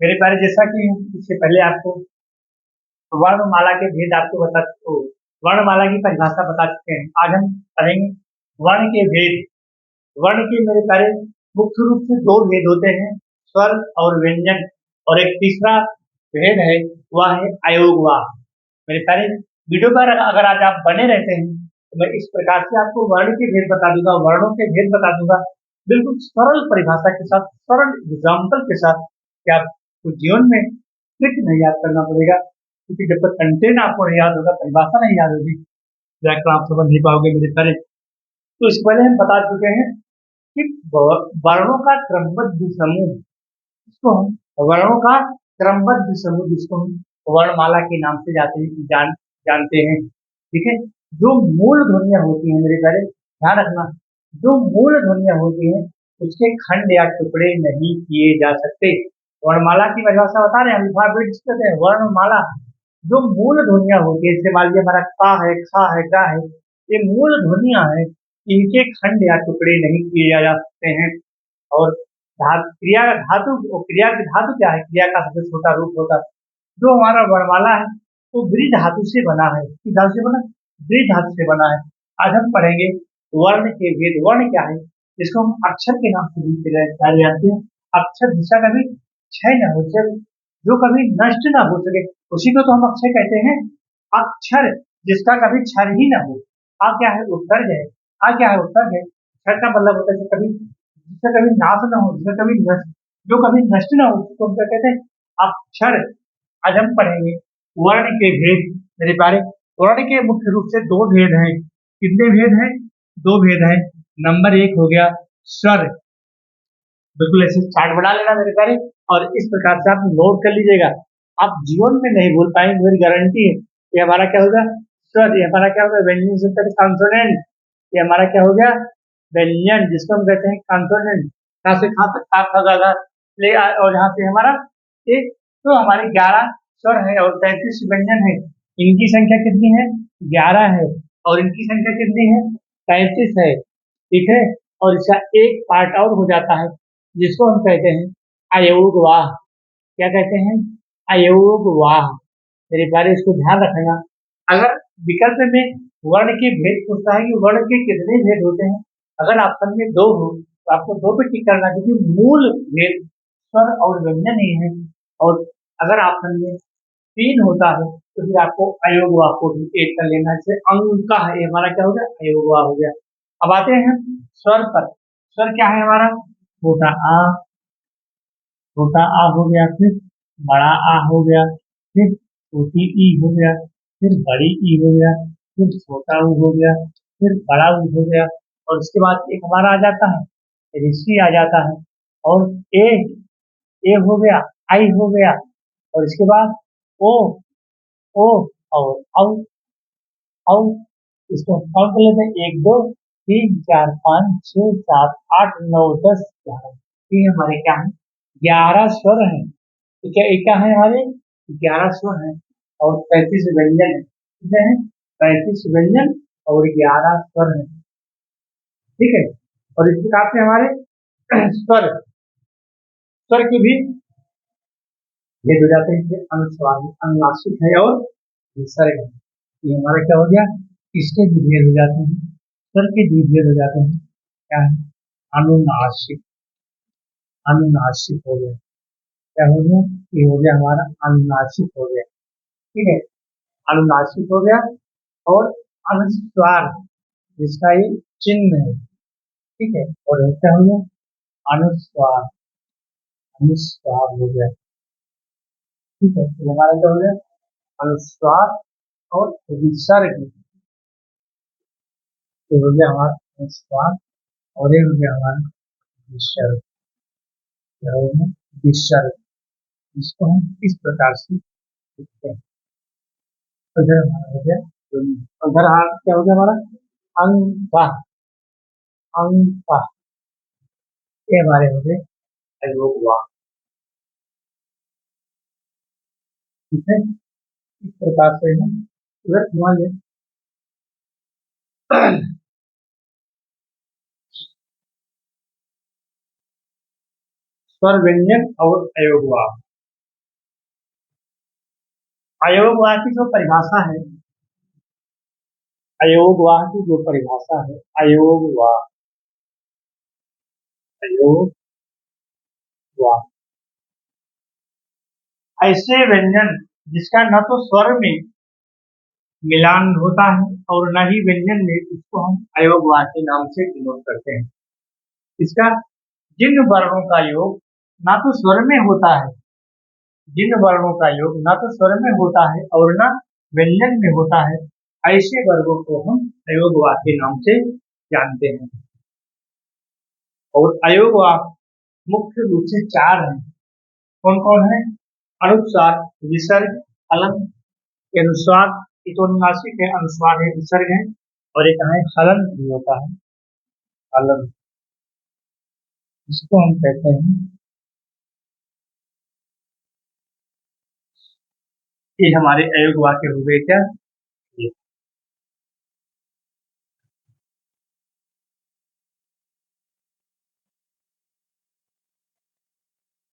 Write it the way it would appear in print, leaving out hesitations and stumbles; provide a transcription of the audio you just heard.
मेरे प्यारे, जैसा कि इससे पहले आपको वर्णमाला के भेद आपको बता ओ, वर्णमाला की परिभाषा बता चुके हैं। आज हम पढ़ेंगे वर्ण के भेद। वर्ण के मेरे प्यारे मुख्य रूप से दो भेद होते हैं, स्वर और व्यंजन। और एक तीसरा भेद है, वह है अयोगवाह। मेरे प्यारे, वीडियो पर अगर आज आप बने रहते हैं तो मैं इस प्रकार से आपको वर्ण के भेद बता दूंगा, वर्णों के भेद बता दूंगा, बिल्कुल सरल परिभाषा के साथ, सरल एग्जाम्पल के साथ, कि आपको जीवन में ट्रिक नहीं याद करना पड़ेगा। क्योंकि जब तक कंटेंट आपको नहीं याद होगा, परिभाषा नहीं याद होगी, व्याकरण आप समझ नहीं पाओगे मेरे प्यारे। तो इससे पहले हम बता चुके हैं कि वर्णों का क्रमबद्ध समूह, इसको हम वर्णों का क्रमबद्ध समूह, जिसको हम वर्णमाला के नाम से जानते हैं। ठीक है। जो मूल ध्वनियां होती हैं मेरे प्यारे, ध्यान रखना, जो मूल ध्वनियां होती हैं उसके खंड या टुकड़े नहीं किए जा सकते। वर्णमाला की परिभाषा बता रहे हैं, अल्फाबेट जिसको कहते हैं वर्णमाला। जो मूल ध्वनियां होती है, जैसे मान लीजिए हमारा का है, खा है, गा है, ये मूल ध्वनियां हैं, इनके खंड या टुकड़े नहीं किए जा सकते हैं। और क्रिया का धातु, और क्रिया की धातु क्या है, क्रिया का सबसे छोटा रूप होता है। जो हमारा वर्णमाला है वो ब्री धातु से बना है। किस धातु से बना? ब्री धातु से बना है। आज हम पढ़ेंगे वर्ण के भेद। वर्ण क्या है, जिसको हम अक्षर के नाम से भी जानते हैं। अक्षर जिसका कभी क्षय न हो सके, जो कभी नष्ट न हो सके, उसी को तो हम अक्षय कहते हैं। अक्षर जिसका कभी क्षर ही न हो। आ क्या है? उत्सर्ग है। आ क्या है? उत्सर्ग है। क्षर का मतलब होता है जो कभी, जिसका कभी नाश न हो, जिसका कभी नष्ट, जो कभी नष्ट न हो, उसको हम क्या कहते हैं? अक्षर। आज हम पढ़ेंगे वर्ण के भेद। मेरे प्यारे, वर्ण के मुख्य रूप से दो भेद हैं। कितने भेद हैं? दो भेद हैं। नंबर एक हो गया स्वर। बिल्कुल ऐसे चार्ट बना लेना मेरे प्यारे, और इस प्रकार से आप नोट कर लीजिएगा। आप जीवन में नहीं भूल पाएंगे, मेरी गारंटी है। ये हमारा क्या होगा? स्वर। ये हमारा क्या होगा? व्यंजन से कॉन्सोनेंट। ये हमारा क्या हो गया? व्यंजन, जिसको हम कहते हैं कॉन्सोनेंट। यहाँ से खा तक खा खा गा गा ले और यहाँ से हमारा एक, तो हमारे 11 स्वर है और 33 व्यंजन है। इनकी संख्या कितनी है? 11 है। और इनकी संख्या कितनी है? 33 है। ठीक है। और इसका एक पार्ट और हो जाता है, जिसको हम कहते हैं अयोगवाह। क्या कहते हैं? अयोगवाह। मेरे प्यारे, इसको ध्यान रखना। अगर विकल्प में वर्ण के भेद पूछता है कि वर्ण के कितने भेद होते हैं, अगर ऑप्शन में दो हो तो आपको दो पे टिक करना, क्योंकि मूल भेद स्वर और व्यंजन ही है। और अगर ऑप्शन में तीन होता है तो फिर आपको अयोगवाह को भी एक कर लेना। जैसे अंक है, ये हमारा क्या हो गया? अयोगवाह हो गया। अब आते हैं स्वर पर। स्वर क्या है हमारा? छोटा आ, छोटा आ हो गया, फिर बड़ा आ हो गया, फिर छोटी ई हो गया, फिर बड़ी ई हो गया, फिर छोटा ऊ हो गया, फिर बड़ा ऊ हो गया। और उसके बाद एक हमारा आ जाता है ऋषि आ जाता है। और ए, ए हो गया, आई हो गया। और इसके बाद ओ, ओ, और औ, औ। इसको हम काउंट कर लेते हैं, एक दो तीन चार पाँच छह सात आठ नौ दस ग्यारह। ये हमारे क्या है? 11 स्वर हैं। तो क्या एक क्या है हमारे? 11 स्वर हैं और 35 व्यंजन है। कितने हैं? 35 व्यंजन और 11 स्वर हैं। ठीक है। और इस प्रकार से हमारे स्वर, स्वर के भी भेद हो जाते हैं, जैसे अनुस्वार, अनुनासिक है और विसर्ग है। ये हमारा क्या हो गया? इसके भी भेद हो जाते हैं, स्वर के भी भेद हो जाते हैं। क्या है? अनुनासिक। अनुनासिक हो गया। क्या हो गया? ये हो गया हमारा अनुनासिक हो गया। ठीक है। अनुनासिक हो गया। और अनुस्वार, जिसका ये चिन्ह है। ठीक है। और क्या हो गया? अनुस्वार। अनुस्वार हो गया। ठीक है। तो हमारा क्या हो गया? अनुस्वार और विसर्ग। ये हो गया हमारा अनुस्वार और ये हो गया हमारा विसर्ग। क्या हो गया? विसर्ग। इसको हम इस प्रकार से लिखते हैं। तो इधर हमारा हो गया ध्वनि। और इधर क्या हो गया हमारा? अंक। अंक। ये हमारे हो गए अयोगवाह। ठीक है। इस प्रकार से हम इधर मान लें स्वर, व्यंजन और अयोगवाह। अयोगवाह की जो परिभाषा है, अयोगवाह की जो परिभाषा है, अयोगवाह, अयोगवाह, ऐसे व्यंजन जिसका न तो स्वर में मिलान होता है और न ही व्यंजन में, उसको हम अयोगवाह के नाम से डिनोट करते हैं। इसका जिन वर्णों का योग ना तो स्वर में होता है, जिन वर्णों का योग ना तो स्वर में होता है और न व्यंजन में होता है, ऐसे वर्गों को हम अयोगवाह के नाम से जानते हैं। और अयोगवाह मुख्य रूप से चार हैं। कौन कौन है? अनुस्वार, विसर्ग, हलन के अनुस्वार, इतोनुनासिक के अनुस्वार है, विसर्ग है, और एक है हलन भी होता है, हलन, इसको हम कहते हैं, ये हमारे अयोगवाह के हो गए क्या?